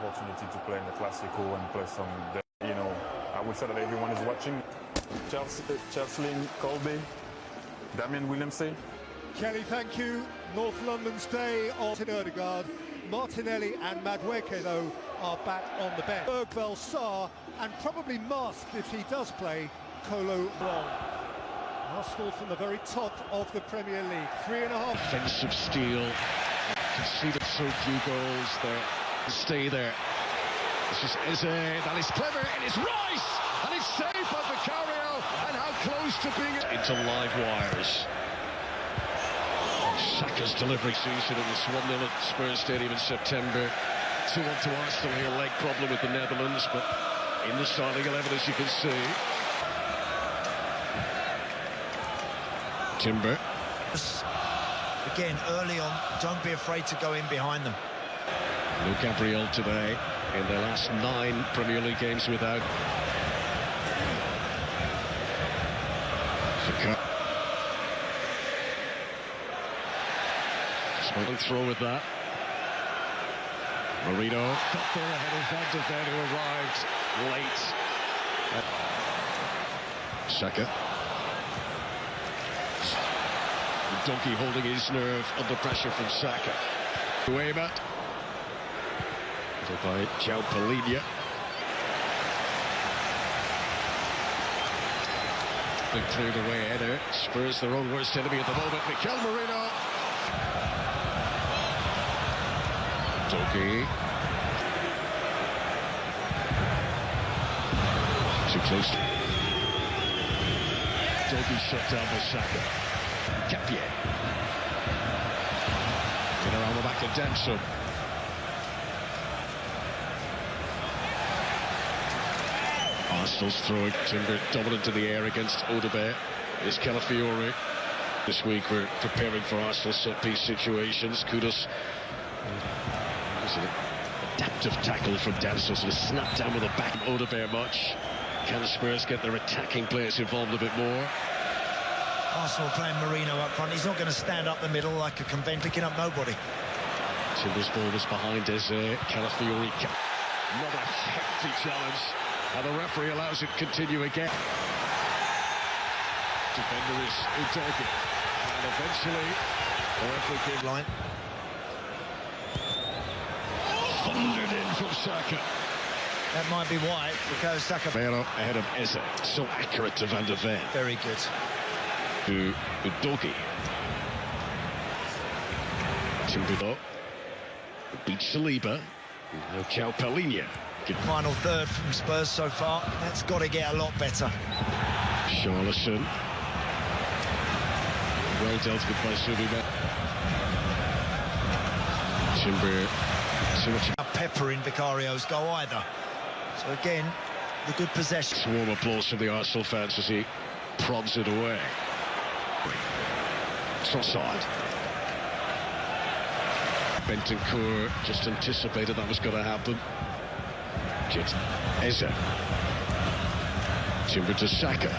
opportunity to play in the Classico and play some, I would say that everyone is watching. Chelsea, Colby, Damien Williamson. Kelly, thank you. North London's day of Odegaard, Martinelli and Madueke, though, are back on the bench. Bergvall, Sarr, and probably masked if he does play, Kolo Long. Arsenal from the very top of the Premier League. 3.5. Offensive steel. Conceded so few goals there. Stay there. This is Eze. That is clever. It is Rice! And it's saved by Vicario. And how close to being into live wires. Saka's delivery sees it. It was 1-0 at Spurs Stadium in September. 2-1 to Arsenal here. Leg problem with the Netherlands, but in the starting 11, as you can see. Timber. Again, early on, don't be afraid to go in behind them. No Gabriel today in their last 9 Premier League games without. Smuggling throw with that. Marino got there ahead of Van de Ven, who arrived late. Saka. Donkey holding his nerve under pressure from Saka. Uema. By João Palhinha. They cleared away header. Spurs their own worst enemy at the moment. Mikel Merino. Donkey. Too close. Donkey shut down by Saka. Capier. Get around the back of Danso. Arsenal's throwing. Timber dominant in the air against Odegaard. Is Calafiori. This week we're preparing for Arsenal set-piece situations. Kudos. It's an adaptive tackle from Danso, sort of snapped down with the back of Odegaard much. Can the Spurs get their attacking players involved a bit more? Arsenal playing Marino up front. He's not going to stand up the middle like a convent, picking up nobody. Timber's ball was behind Eze. Calafiori. Not a hefty challenge. And the referee allows it to continue again. Defender is Udogi. And eventually, the referee came line. Thundered in from Saka. That might be why, because Saka... Vero ahead of Eze. So accurate to Van de Ven. Very good. To Udogi. Timber beats Saliba. Now João Palhinha. Final third from Spurs so far. That's got to get a lot better. Charlison. Well dealt with by Saliba. Timber. So much pepper in Vicario's goal either. So again, the good possession. Swarm applause from the Arsenal fans as he prods it away. Trossard. Bentancur just anticipated that was going to happen. Eze. Timber to Saka.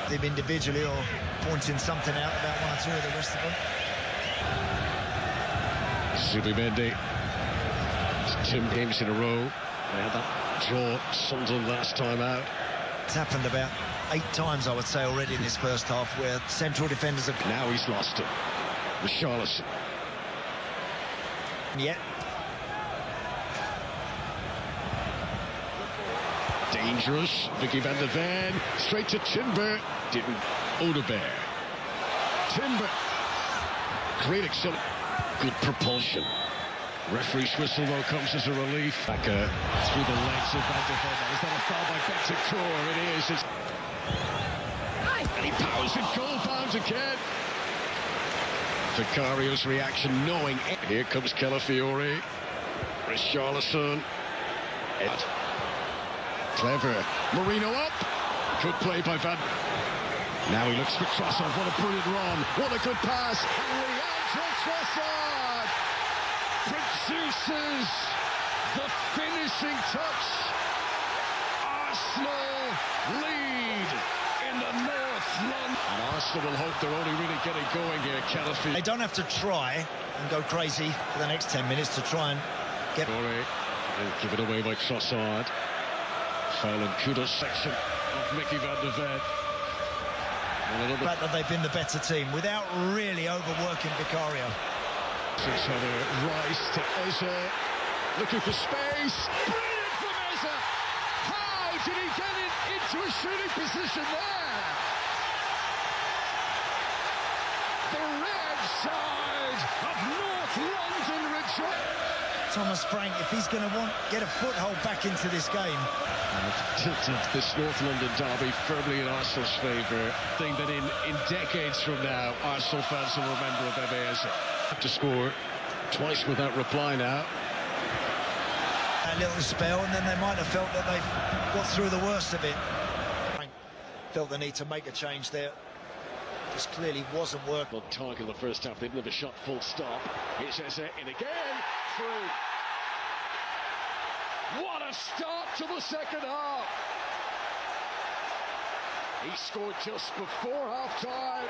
Them individually or pointing something out about one or two of the rest of them. Zubimendi. Tim games in a row. They had that draw Sunderland last time out. It's happened about 8 times, I would say, already in this first half, where central defenders have... Now he's lost it. With Charlison. Yeah. Dangerous. Vicky van der Ven. Straight to Timber. Didn't. Odegaard. Timber. Great acceleration. Good propulsion. Referee's whistle, though, comes as a relief. Back through the legs of Van der Ven. Is that a foul by Bentancur? It is. It's... And he powers it. Goal bound again. Vicario's reaction, knowing it. Here comes Calafiori. Richarlison. Clever. Marino up. Good play by Van. Now he looks for Trossard. What a brilliant run. What a good pass. And Leandro Trossard produces the finishing touch. Arsenal lead in the North London. And Arsenal will hope they're only really getting going here. Calafiori. They don't have to try and go crazy for the next 10 minutes to try and get... And given away by Trossard. Foul and kudos section of Mickey van der Ven. The fact that they've been the better team without really overworking Vicario. Since Rice to Eze, looking for space. Brilliant from Eze! How did he get it into a shooting position there? The red side of North London rejoice. Thomas Frank, if he's going to get a foothold back into this game. Tilted this North London derby firmly in Arsenal's favour. Thing that in decades from now, Arsenal fans will remember of Eze. Have to score twice without reply now. A little spell, and then they might have felt that they've got through the worst of it. Frank felt the need to make a change there. This clearly wasn't working. On target in the first half, they didn't have a shot full stop. Here's Eze in again. Through. What a start to the second half! He scored just before half-time.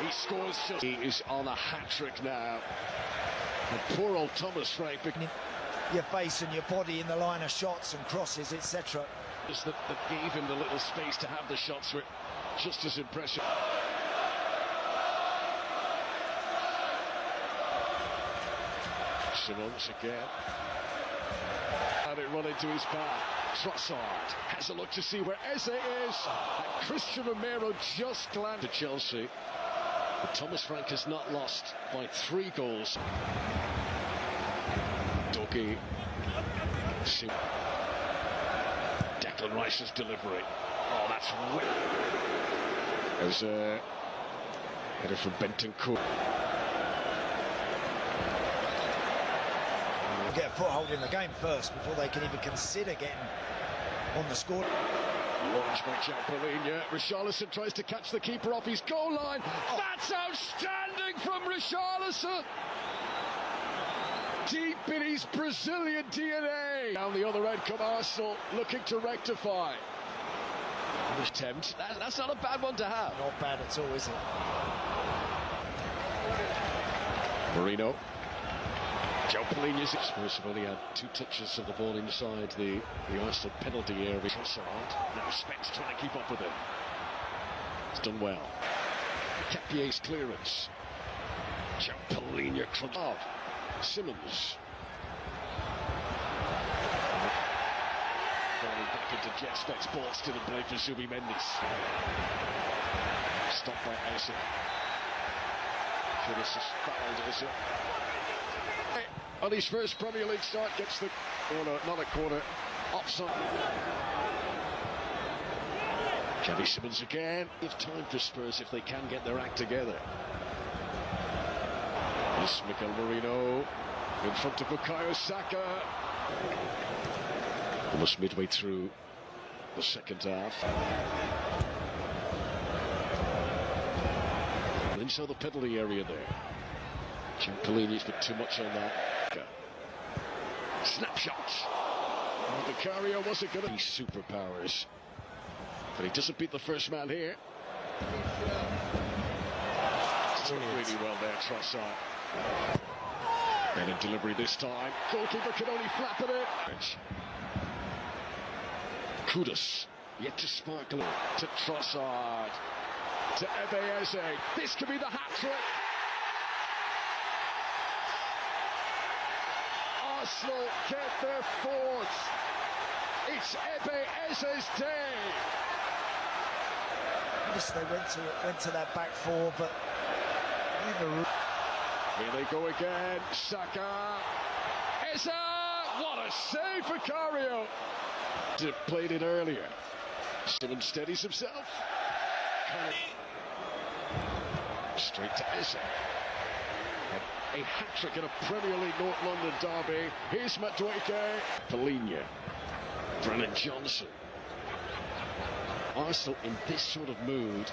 He scores just... He is on a hat-trick now. And poor old Thomas Frank... Your face and your body in the line of shots and crosses, etc. Just that gave him the little space to have the shots were just as impressive. Simons again. And it run into his back. Trossard has a look to see where Eze is. And Christian Romero just glanced to Chelsea. But Thomas Frank has not lost by 3 goals. Dougie. Declan Rice's delivery. Oh, that's As a header from Bentancur. Get a foothold in the game first before they can even consider getting on the score. Launched by Jalpalinia. Richarlison tries to catch the keeper off his goal line. Oh. That's outstanding from Richarlison. Deep in his Brazilian DNA. Down the other end come Arsenal, looking to rectify. Attempt. That's not a bad one to have. Not bad at all, is it? Marino. Jalpalinia's Spurs have only had 2 touches of the ball inside the Arsenal penalty area. Trossard now Spence trying to keep up with him. It's done well. Capier's clearance. Jalpalinia crunch off. Simons. Falling back into Jet Spence. Ball still in play for Zubi Mendes. Stopped by Eze. This is fouled, Eze. On his first Premier League start, gets the corner, not a corner, offside. Xavi Simons again. Give time for Spurs if they can get their act together. This Miguel Marino in front of Bukayo Saka. Almost midway through the second half. Inside the penalty area there. Jalpalini's put too much on that. Snapshots. Vicario wasn't going to be superpowers, but he doesn't beat the first man here. It's really well there, Trossard. Better delivery this time. Goalkeeper can only flap at it. Kudus yet to sparkle to Trossard to Eze. This could be the hat-trick. Arsenal get their 4th. It's Eze's day. Yes, they went to that back 4, but never. Here they go again. Saka. Eze. What a save for Vicario. Played it earlier. Simons steadies himself. Straight to Eze. A hat-trick in a Premier League North London derby. Here's Madueke. Polinia. Brennan Johnson. Arsenal in this sort of mood